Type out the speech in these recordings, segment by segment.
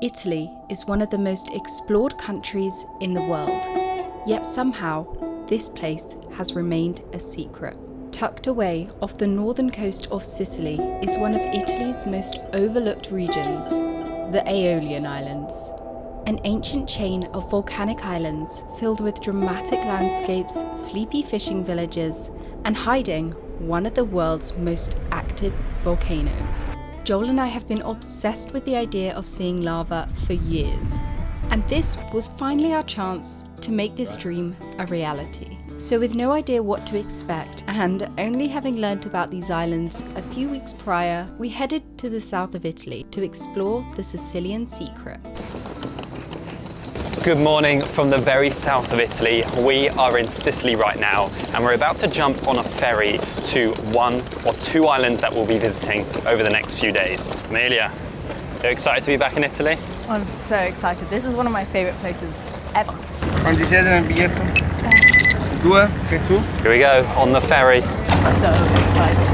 Italy is one of the most explored countries in the world, yet somehow this place has remained a secret. Tucked away off the northern coast of Sicily is one of Italy's most overlooked regions, the Aeolian Islands. An ancient chain of volcanic islands filled with dramatic landscapes, sleepy fishing villages, and hiding one of the world's most active volcanoes. Joel and I have been obsessed with the idea of seeing lava for years, and this was finally our chance to make this dream a reality. So with no idea what to expect, and only having learnt about these islands a few weeks prior, we headed to the south of Italy to explore the Sicilian secret. Good morning from the very south of Italy. We are in Sicily right now, and we're about to jump on a ferry to one of two islands that we'll be visiting over the next few days. Emilia, are you excited to be back in Italy? I'm so excited. This is one of my favourite places ever. Quanti siete nel biglietto? Due? Che tu? Here we go, on the ferry. So excited.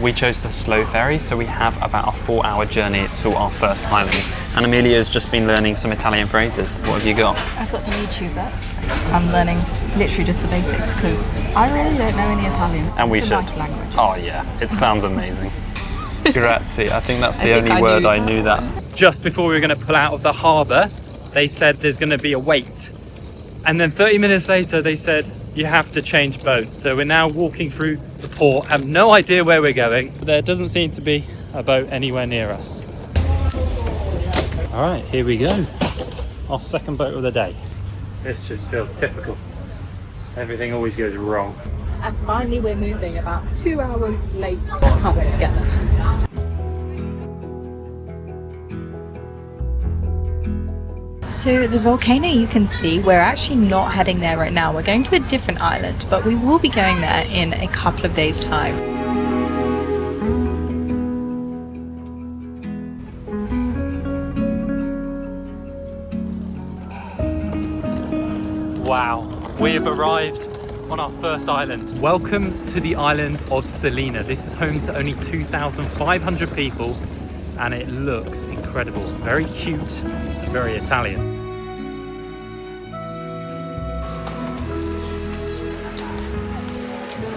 We chose the slow ferry, so we have about a 4-hour journey to our first island. And Emilia's just been learning some Italian phrases. What have you got? I've got the YouTube app. I'm learning literally just the basics because I really don't know any Italian. And it's a nice language. Oh yeah, it sounds amazing. Grazie, I think that's the only word I knew that. Just before we were going to pull out of the harbour, they said there's going to be a wait. And then 30 minutes later, they said, you have to change boats. So we're now walking through the port, have no idea where we're going, but there doesn't seem to be a boat anywhere near us. All right, here we go. Our second boat of the day. This just feels typical. Everything always goes wrong. And finally we're moving about 2 hours late. Can't wait to get there. So the volcano you can see, we're actually not heading there right now. We're going to a different island, but we will be going there in a couple of days' time. Wow, we have arrived on our first island. Welcome to the island of Salina. This is home to only 2,500 people, and it looks incredible. Very cute, very Italian.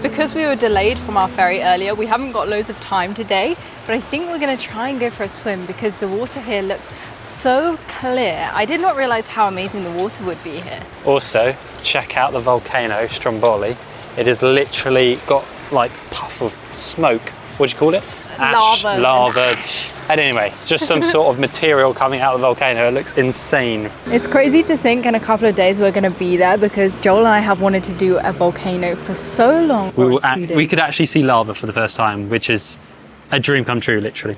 Because we were delayed from our ferry earlier, we haven't got loads of time today, but I think we're going to try and go for a swim because the water here looks so clear. I did not realise how amazing the water would be here. Also, check out the volcano, Stromboli. It has literally got like puff of smoke. What do you call it? Ash, lava. And anyway, it's just some sort of material coming out of the volcano. It looks insane. It's crazy to think in a couple of days we're going to be there because Joel and I have wanted to do a volcano for so long. We could actually see lava for the first time, which is a dream come true, literally.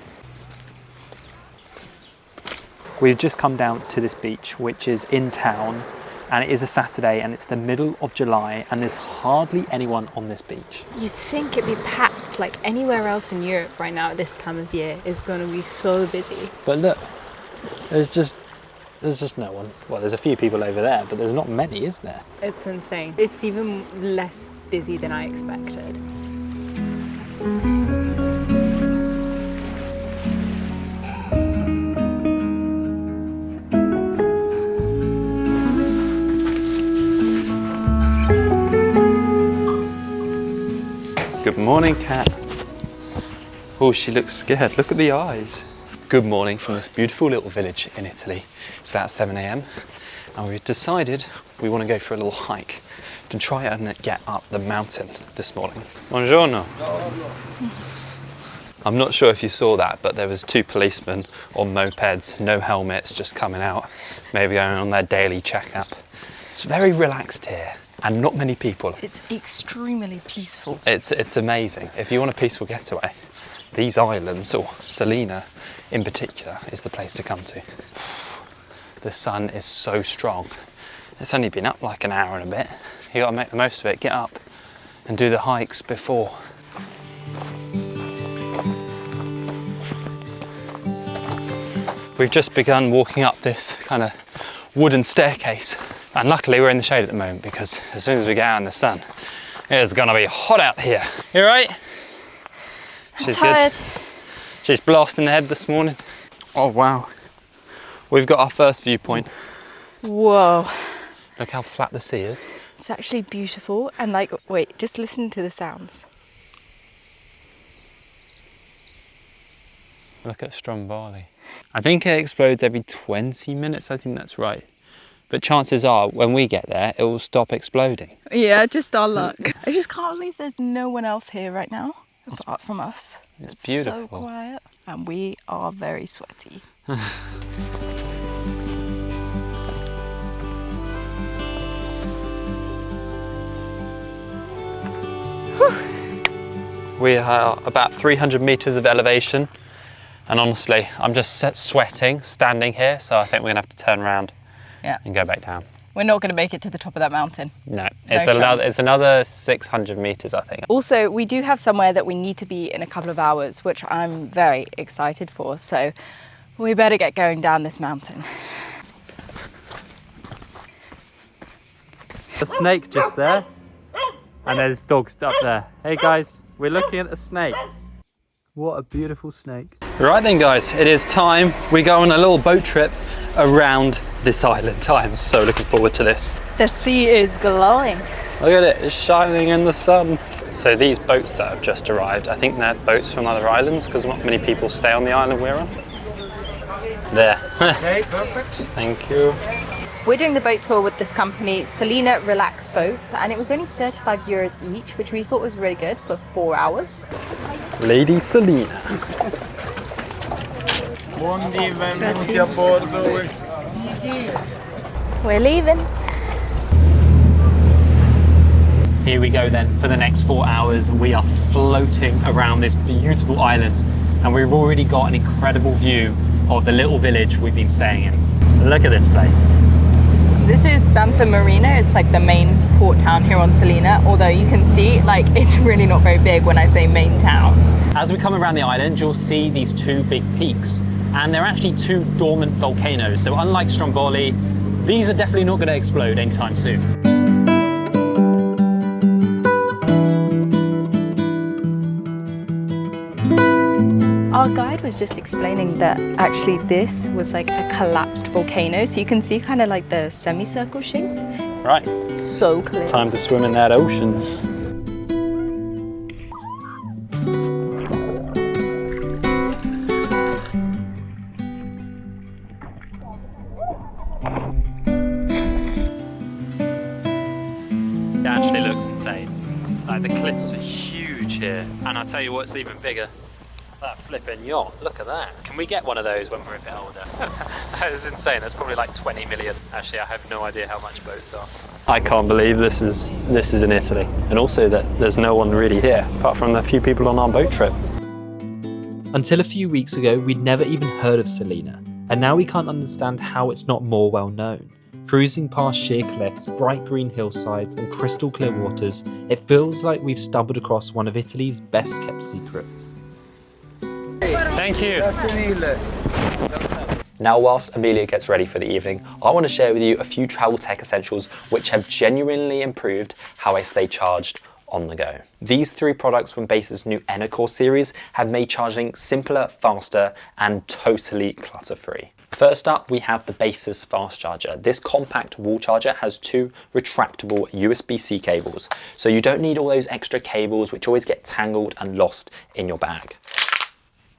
We've just come down to this beach, which is in town, and it is a Saturday and it's the middle of July and there's hardly anyone on this beach. You'd think it'd be packed, like anywhere else in Europe right now at this time of year is going to be so busy. But look, there's just no one. Well, there's a few people over there, but there's not many, is there? It's insane. It's even less busy than I expected. Good morning, Kat. Oh, she looks scared. Look at the eyes. Good morning from this beautiful little village in Italy. It's about 7 a.m. and we've decided we want to go for a little hike to try and get up the mountain this morning. Buongiorno. I'm not sure if you saw that, but there was 2 policemen on mopeds, no helmets, just coming out, maybe going on their daily checkup. It's very relaxed here. And not many people. It's extremely peaceful. It's amazing. If you want a peaceful getaway, these islands, or Salina in particular, is the place to come to. The sun is so strong. It's only been up like an hour and a bit. You gotta make the most of it, get up and do the hikes before. We've just begun walking up this kind of wooden staircase. And luckily we're in the shade at the moment because as soon as we get out in the sun, it's gonna be hot out here. You all right? I'm tired. Good. She's blasting the head this morning. Oh wow. We've got our first viewpoint. Whoa. Look how flat the sea is. It's actually beautiful. And like, wait, just listen to the sounds. Look at Stromboli. I think it explodes every 20 minutes. I think that's right. But chances are, when we get there, it will stop exploding. Yeah, just our luck. I just can't believe there's no one else here right now, apart from us. It's beautiful. So quiet, and we are very sweaty. We are about 300 meters of elevation. And honestly, I'm just sweating, standing here. So I think we're gonna have to turn around and go back down. We're not gonna make it to the top of that mountain. No, it's another 600 meters, I think. Also, we do have somewhere that we need to be in a couple of hours, which I'm very excited for. So we better get going down this mountain. A snake just there. And there's dogs up there. Hey guys, we're looking at a snake. What a beautiful snake. Right then guys, it is time. We go on a little boat trip around this island. I'm so looking forward to this. The sea is glowing. Look at it, it's shining in the sun. So these boats that have just arrived, I think they're boats from other islands because not many people stay on the island we're on. There. Okay, perfect. Thank you. We're doing the boat tour with this company, Salina Relax Boats, and it was only 35 euros each, which we thought was really good for 4 hours. Lady Salina. Buongiorno, benvenuti a bordo. We're leaving. Here we go then. For the next 4 hours, we are floating around this beautiful island, and we've already got an incredible view of the little village we've been staying in. Look at this place. This is Santa Marina. It's like the main port town here on Salina, although you can see like it's really not very big when I say main town. As we come around the island, you'll see these two big peaks, and they're actually two dormant volcanoes. So unlike Stromboli, these are definitely not going to explode anytime soon. Our guide was just explaining that actually this was like a collapsed volcano. So you can see kind of like the semicircle shape. Right. It's so clear. Time to swim in that ocean. It actually looks insane. Like the cliffs are huge here. And I'll tell you what's even bigger. That flipping yacht, look at that. Can we get one of those when we're a bit older? That is insane, that's probably like 20 million. Actually, I have no idea how much boats are. I can't believe this is in Italy. And also that there's no one really here, apart from the few people on our boat trip. Until a few weeks ago, we'd never even heard of Salina, and now we can't understand how it's not more well known. Cruising past sheer cliffs, bright green hillsides and crystal clear waters, it feels like we've stumbled across one of Italy's best kept secrets. Thank you. Now, whilst Emilia gets ready for the evening, I want to share with you a few travel tech essentials which have genuinely improved how I stay charged on the go. These 3 products from Base's new Enercore series have made charging simpler, faster, and totally clutter-free. First up, we have the Base's fast charger. This compact wall charger has 2 retractable USB-C cables, so you don't need all those extra cables which always get tangled and lost in your bag.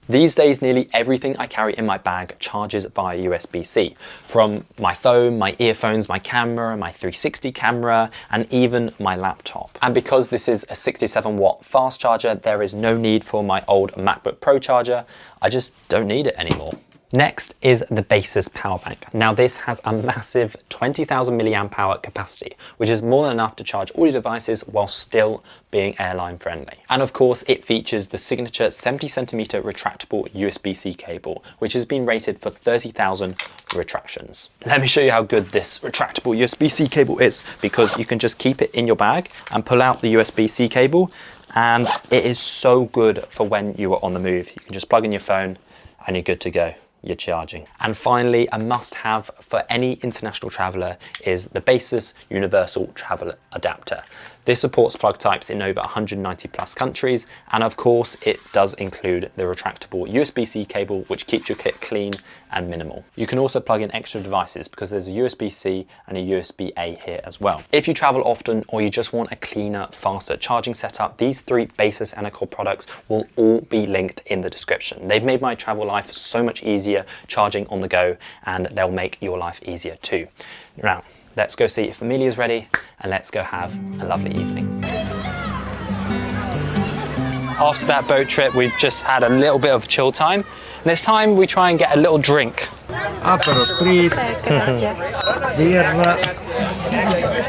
These days, nearly everything I carry in my bag charges via USB-C, from my phone, my earphones, my camera, my 360 camera, and even my laptop. And because this is a 67-watt fast charger, there is no need for my old MacBook Pro charger. I just don't need it anymore. Next is the Base's power bank. Now this has a massive 20,000 milliamp hour capacity, which is more than enough to charge all your devices while still being airline friendly. And of course, it features the signature 70 centimeter retractable USB-C cable, which has been rated for 30,000 retractions. Let me show you how good this retractable USB-C cable is, because you can just keep it in your bag and pull out the USB-C cable, and it is so good for when you are on the move. You can just plug in your phone and you're good to go. You're charging. And finally, a must-have for any international traveler is the Base's Universal Travel Adapter. This supports plug types in over 190 plus countries, and of course it does include the retractable USB-C cable, which keeps your kit clean and minimal. You can also plug in extra devices because there's a USB-C and a USB-A here as well. If you travel often or you just want a cleaner, faster charging setup, these 3 Basis and Core products will all be linked in the description. They've made my travel life so much easier charging on the go, and they'll make your life easier too. Now, let's go see if Emilia's ready, and let's go have a lovely evening. After that boat trip, we've just had a little bit of chill time. And it's time we try and get a little drink. Aperol spritz, birra.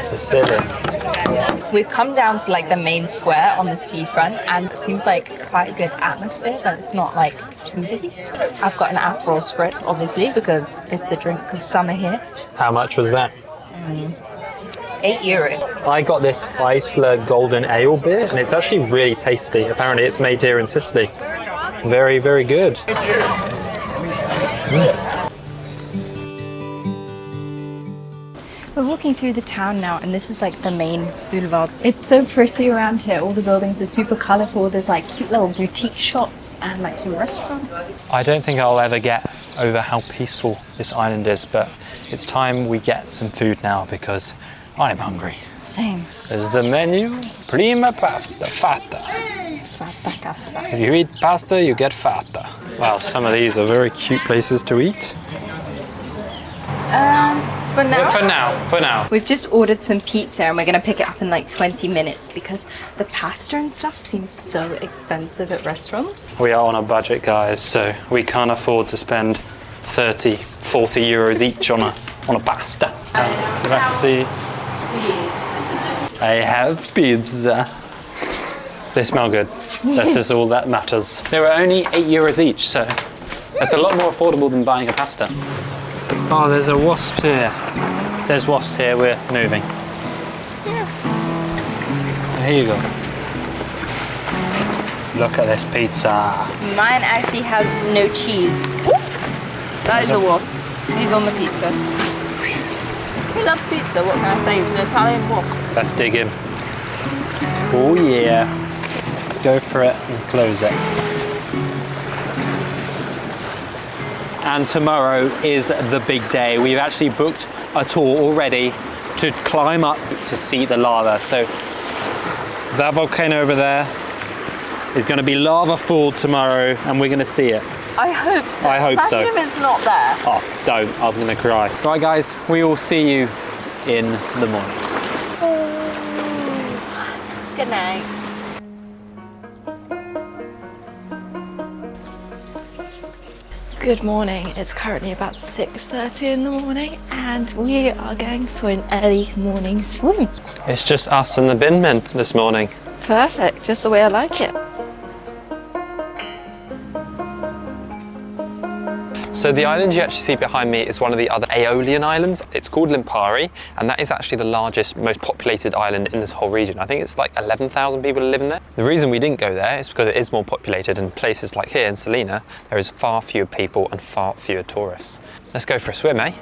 Sicily. We've come down to like the main square on the seafront, and it seems like quite a good atmosphere, but it's not like too busy. I've got an Aperol spritz, obviously, because it's the drink of summer here. How much was that? €8. I got this Iceland Golden Ale beer, and it's actually really tasty. Apparently it's made here in Sicily. Very, very good. We're walking through the town now, and this is like the main boulevard. It's so pretty around here. All the buildings are super colourful. There's like cute little boutique shops and like some restaurants. I don't think I'll ever get over how peaceful this island is, but it's time we get some food now because I'm hungry. Same. There's the menu, prima pasta, fatta. Fatta casa. If you eat pasta, you get fatta. Wow, some of these are very cute places to eat. For now. For now. We've just ordered some pizza, and we're gonna pick it up in like 20 minutes because the pasta and stuff seems so expensive at restaurants. We are on a budget, guys, so we can't afford to spend 30, 40 euros each on a pasta. Grazie. I have pizza. They smell good. This is all that matters. They were only 8 euros each, so that's a lot more affordable than buying a pasta. Oh, there's a wasp here. There's wasps here, we're moving. Yeah. Here you go. Look at this pizza. Mine actually has no cheese. That is a wasp. He's on the pizza. He loves pizza, what can I say? It's an Italian wasp. Let's dig in. Oh yeah. Go for it and close it. And tomorrow is the big day. We've actually booked a tour already to climb up to see the lava. So that volcano over there is going to be lava filled tomorrow, and we're going to see it. I hope so. I hope so. Imagine if it's not there. Oh, don't. I'm going to cry. Right, guys, we will see you in the morning. Good night. Good morning. It's currently about 6:30 in the morning, and we are going for an early morning swim. It's just us and the bin men this morning. Perfect, just the way I like it. So the island you actually see behind me is one of the other Aeolian Islands. It's called Lipari, and that is actually the largest, most populated island in this whole region. I think it's like 11,000 people living there. The reason we didn't go there is because it is more populated, and places like here in Salina, there is far fewer people and far fewer tourists. Let's go for a swim, eh?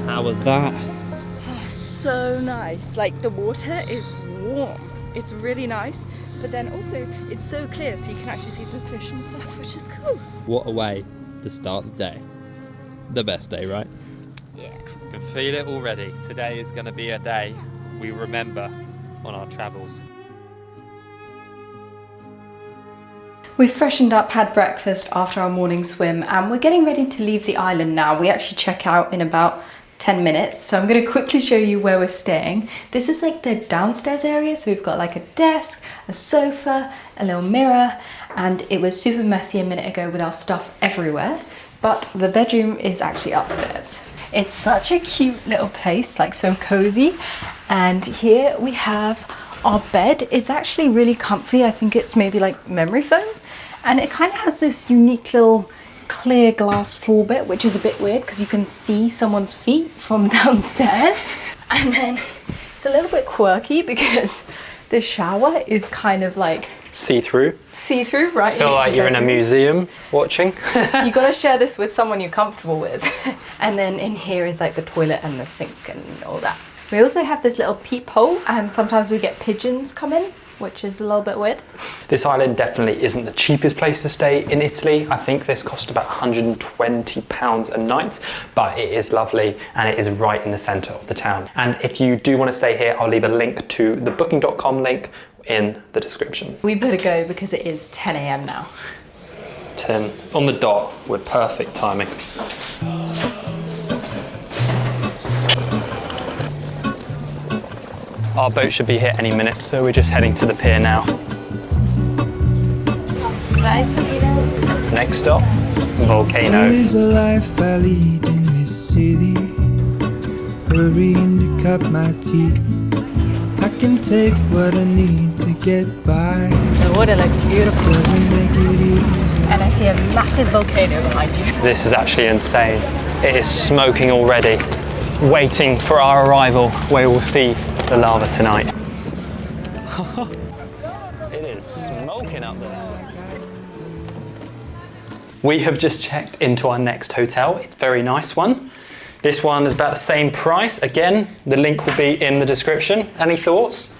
How was that? Oh, so nice. Like the water is warm. It's really nice, but then also it's so clear, so you can actually see some fish and stuff, which is cool. What a way to start the day. The best day, right? Yeah. I can feel it already. Today is going to be a day we remember on our travels. We've freshened up, had breakfast after our morning swim, and we're getting ready to leave the island now. We actually check out in about 10 minutes, so I'm going to quickly show you where we're staying. This is like the downstairs area, so we've got like a desk, a sofa, a little mirror, and it was super messy a minute ago with our stuff everywhere, but the bedroom is actually upstairs. It's such a cute little place, like so cozy, and here we have our bed. It's actually really comfy. I think it's maybe like memory foam, and it kind of has this unique little clear glass floor bit, which is a bit weird because you can see someone's feet from downstairs. And then it's It's a little bit quirky because the shower is kind of like see-through, right? Feel like you're in a museum watching. You gotta share this with someone you're comfortable with. And then in here is like the toilet and the sink and all that. We also have this little peephole, and sometimes we get pigeons come in, which is a little bit weird. This island definitely isn't the cheapest place to stay in Italy. I think this cost about £120 a night, but it is lovely and it is right in the centre of the town. And if you do want to stay here, I'll leave a link to the booking.com link in the description. We better go because it is 10 a.m. now. 10 on the dot with perfect timing. Our boat should be here any minute, so we're just heading to the pier now. Bye, Salina. Next stop, Volcano. There is a life I lead in this city, hurrying to cut my teeth. I can take what I need to get by. The water looks beautiful. Doesn't make it easy. And I see a massive volcano behind you. This is actually insane. It is smoking already, waiting for our arrival where we'll see the lava tonight. It is smoking up there. We have just checked into our next hotel. It's a very nice one. This one is about the same price. Again, the link will be in the description. Any thoughts?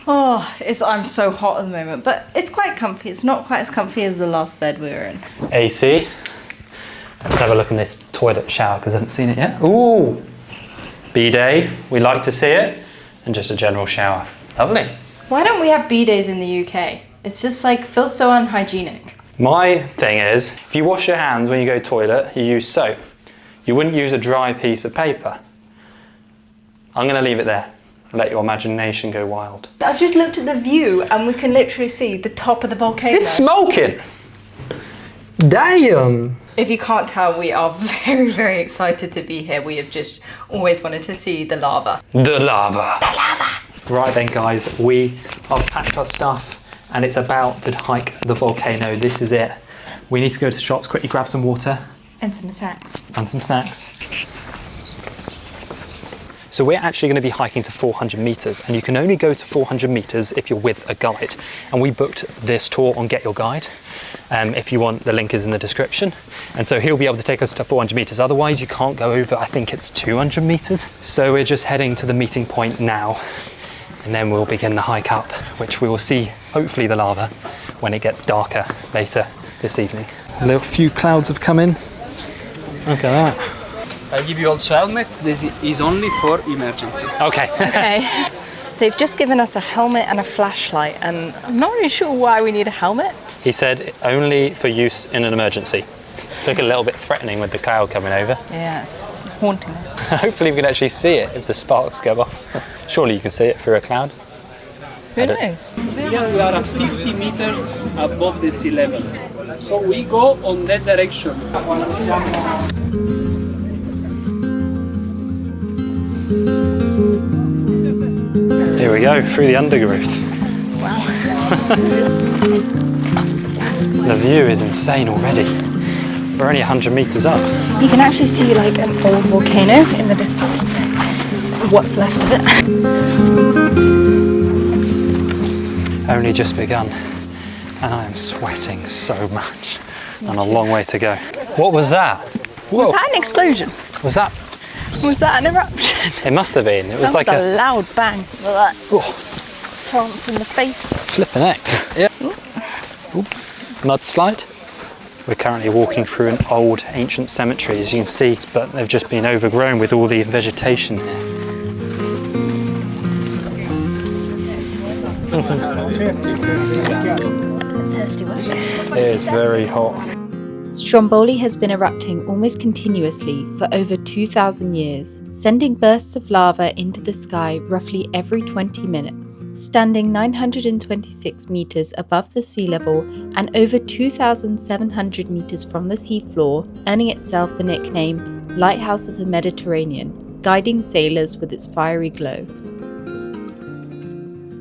Oh, I'm so hot at the moment, but it's quite comfy. It's not quite as comfy as the last bed we were in. AC. Let's have a look in this toilet shower because I haven't seen it yet. Ooh, bidet. We like to see it. And just a general shower. Lovely. Why don't we have bidets in the UK? It's just like, feels so unhygienic. My thing is, if you wash your hands when you go to the toilet, you use soap. You wouldn't use a dry piece of paper. I'm gonna leave it there. Let your imagination go wild. I've just looked at the view and we can literally see the top of the volcano. It's smoking! Damn! If you can't tell, we are very, very excited to be here. We have just always wanted to see the lava. The lava. The lava. Right then guys, we have packed our stuff and it's about to hike the volcano. This is it. We need to go to the shops, quickly grab some water. And some snacks. And some snacks. So we're actually going to be hiking to 400 meters, and you can only go to 400 meters if you're with a guide. And we booked this tour on Get Your Guide. If you want, the link is in the description. And so he'll be able to take us to 400 meters. Otherwise you can't go over, I think it's 200 meters. So we're just heading to the meeting point now, and then we'll begin the hike up, which we will see, hopefully, the lava when it gets darker later this evening. A little few clouds have come in. Look at that. I give you also helmet. This is only for emergency. Okay. Okay. They've just given us a helmet and a flashlight, and I'm not really sure why we need a helmet. He said only for use in an emergency. It's looking a little bit threatening with the cloud coming over. Yeah, it's haunting us. Hopefully we can actually see it if the sparks go off. Surely you can see it through a cloud. Who knows? Here we are at 50 meters above the sea level. So we go on that direction. Here we go, through the undergrowth. Wow. The view is insane already. We're only 100 meters up. You can actually see like an old volcano in the distance. What's left of it. Only just begun. And I am sweating so much. And a long way to go. What was that? Whoa. Was that an explosion? Was that? Was that an eruption? It must have been. It was That like was a loud bang. Oh, Plants in the face. flipping heck. Yeah. Mudslide. We're currently walking through an old ancient cemetery, as you can see, but they've just been overgrown with all the vegetation here. Thirsty work. It is very hot. Stromboli has been erupting almost continuously for over 2,000 years, sending bursts of lava into the sky roughly every 20 minutes. Standing 926 meters above the sea level and over 2,700 meters from the seafloor, earning itself the nickname Lighthouse of the Mediterranean, guiding sailors with its fiery glow.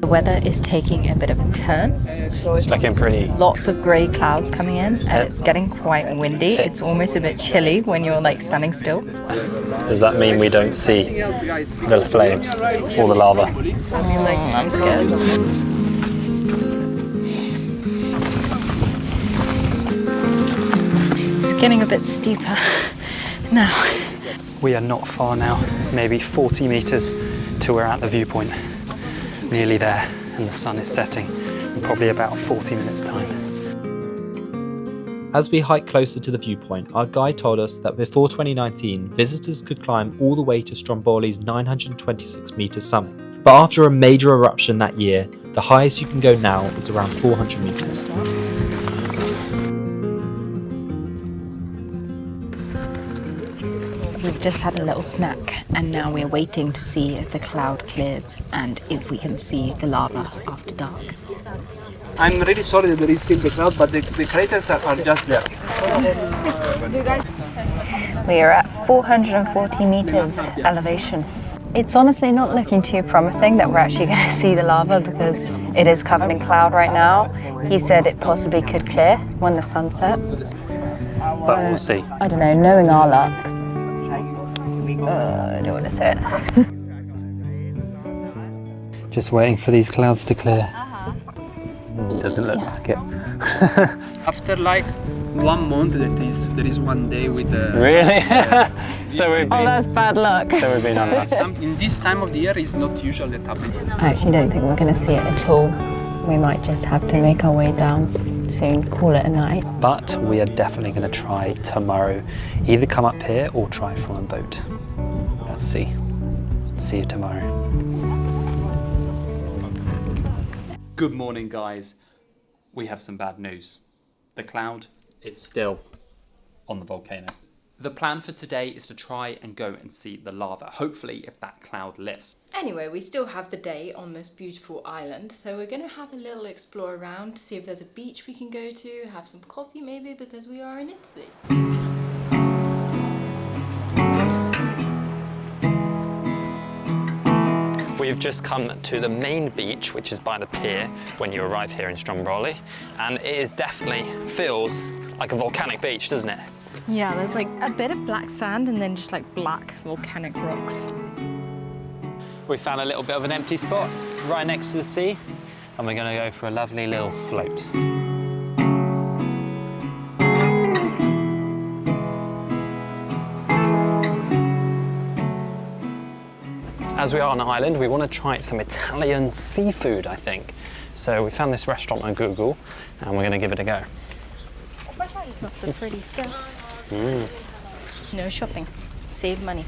The weather is taking a bit of a turn. It's looking pretty. Lots of grey clouds coming in and it's getting quite windy. It's almost a bit chilly when you're like standing still. Does that mean we don't see the flames or the lava? I'm scared. It's getting a bit steeper now. We are not far now, maybe 40 meters till we're at the viewpoint. Nearly there, and the sun is setting in probably about 40 minutes time. As we hike closer to the viewpoint, our guide told us that before 2019, visitors could climb all the way to Stromboli's 926 metre summit. But after a major eruption that year, the highest you can go now is around 400 metres. We've just had a little snack and now we're waiting to see if the cloud clears and if we can see the lava after dark. I'm really sorry that there is still the cloud, but the craters are just there. We are at 440 meters elevation. It's honestly not looking too promising that we're actually going to see the lava because it is covered in cloud right now. He said it possibly could clear when the sun sets. But we'll see. I don't know, knowing our luck. I don't want to say it. Just waiting for these clouds to clear. Doesn't look like it. After like 1 month, there is one day with the... Really? So we've been... Oh, that's bad luck. So we've been unlucky. In this time of the year, it's not usual that happens. I actually don't think we're going to see it at all. We might just have to make our way down soon, call it a night. But we are definitely going to try tomorrow. Either come up here or try from a boat. Let's see. See you tomorrow. Good morning, guys. We have some bad news. The cloud is still on the volcano. The plan for today is to try and go and see the lava, hopefully if that cloud lifts. Anyway, we still have the day on this beautiful island, so we're gonna have a little explore around to see if there's a beach we can go to, have some coffee maybe, because we are in Italy. We've just come to the main beach, which is by the pier when you arrive here in Stromboli, and it is definitely feels like a volcanic beach, doesn't it? Yeah, there's like a bit of black sand and then just like black volcanic rocks. We found a little bit of an empty spot right next to the sea, and we're going to go for a lovely little float. As we are on an island, we want to try some Italian seafood, I think. So we found this restaurant on Google, and we're going to give it a go. Lots of pretty stuff. No shopping, save money.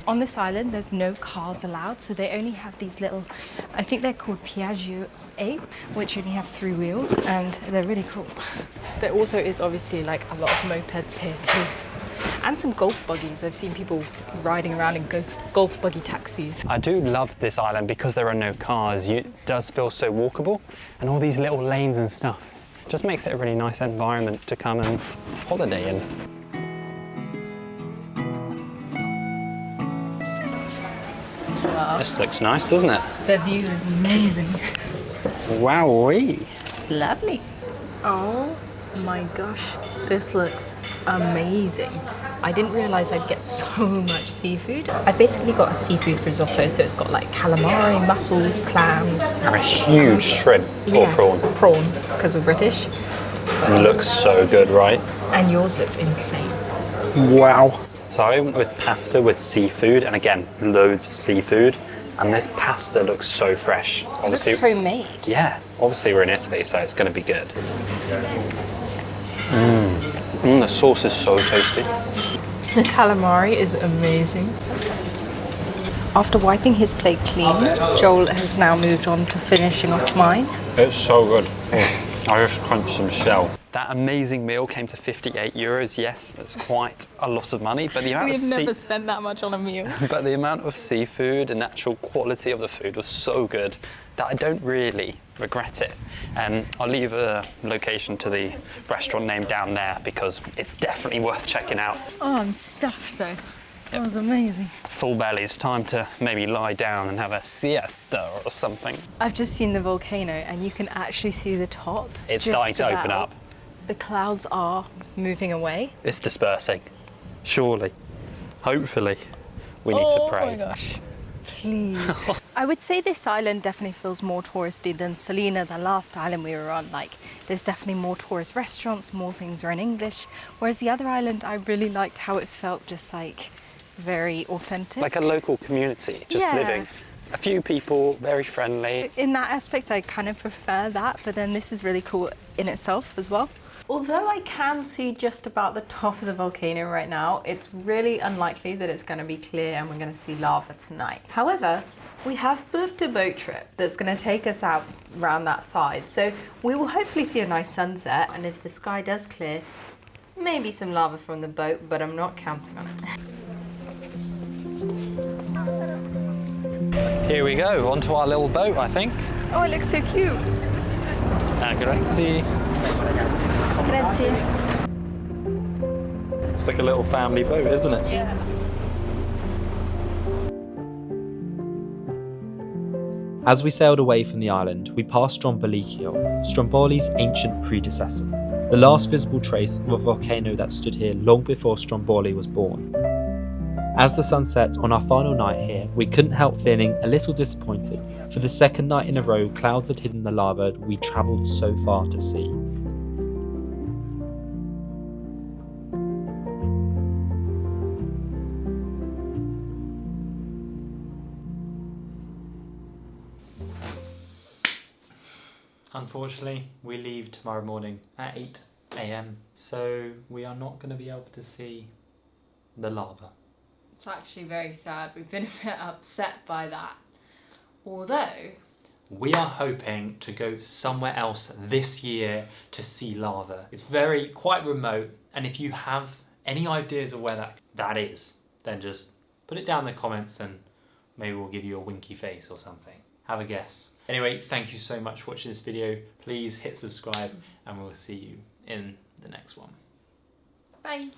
On this island, there's no cars allowed, so they only have these little, I think they're called Piaggio 8, which only have 3 wheels, and they're really cool. There also is obviously like a lot of mopeds here too. And some golf buggies. I've seen people riding around in golf buggy taxis. I do love this island because there are no cars. It does feel so walkable, and all these little lanes and stuff. Just makes it a really nice environment to come and holiday in. Wow. This looks nice, doesn't it? The view is amazing. Wowee. Lovely. Oh my gosh, this looks amazing. I didn't realise I'd get so much seafood. I basically got a seafood risotto, so it's got like calamari, mussels, clams. And a huge shrimp or prawn. Prawn, because we're British. It looks so good, right? And yours looks insane. Wow. So I went with pasta with seafood, and again, loads of seafood. And this pasta looks so fresh. Obviously, it looks homemade. Yeah, obviously we're in Italy, so it's going to be good. The sauce is so tasty. The calamari is amazing. After wiping his plate clean, Joel has now moved on to finishing off mine. It's so good. I just crunched some shell. That amazing meal came to 58 euros. Yes, that's quite a lot of money, but the amount We've never spent that much on a meal. But the amount of seafood and actual quality of the food was so good that I don't really regret it. I'll leave a location to the restaurant name down there because it's definitely worth checking out. Oh, I'm stuffed though. That was amazing. Full bellies, time to maybe lie down and have a siesta or something. I've just seen the volcano and you can actually see the top. It's starting to open up. The clouds are moving away. It's dispersing. Surely. Hopefully. We need to pray. Oh my gosh. Please. I would say this island definitely feels more touristy than Salina, the last island we were on. Like, there's definitely more tourist restaurants, more things are in English. Whereas the other island, I really liked how it felt just like very authentic. Like a local community, just living. A few people, very friendly. In that aspect, I kind of prefer that, but then this is really cool in itself as well. Although I can see just about the top of the volcano right now, it's really unlikely that it's going to be clear and we're going to see lava tonight. However, we have booked a boat trip that's going to take us out around that side. So we will hopefully see a nice sunset, and if the sky does clear, maybe some lava from the boat, but I'm not counting on it. Here we go, onto our little boat, I think. Oh, it looks so cute. Grazie. Grazie. It's like a little family boat, isn't it? Yeah. As we sailed away from the island, we passed Stromboli, Stromboli's ancient predecessor, the last visible trace of a volcano that stood here long before Stromboli was born. As the sun set on our final night here, we couldn't help feeling a little disappointed. For the second night in a row, clouds had hidden the lava we travelled so far to see. Unfortunately, we leave tomorrow morning at 8 AM, so we are not going to be able to see the lava. It's actually very sad. We've been a bit upset by that. Although, we are hoping to go somewhere else this year to see lava. It's quite remote, and if you have any ideas of where that is, then just put it down in the comments and maybe we'll give you a winky face or something. Have a guess. Anyway, thank you so much for watching this video. Please hit subscribe and we'll see you in the next one. bye.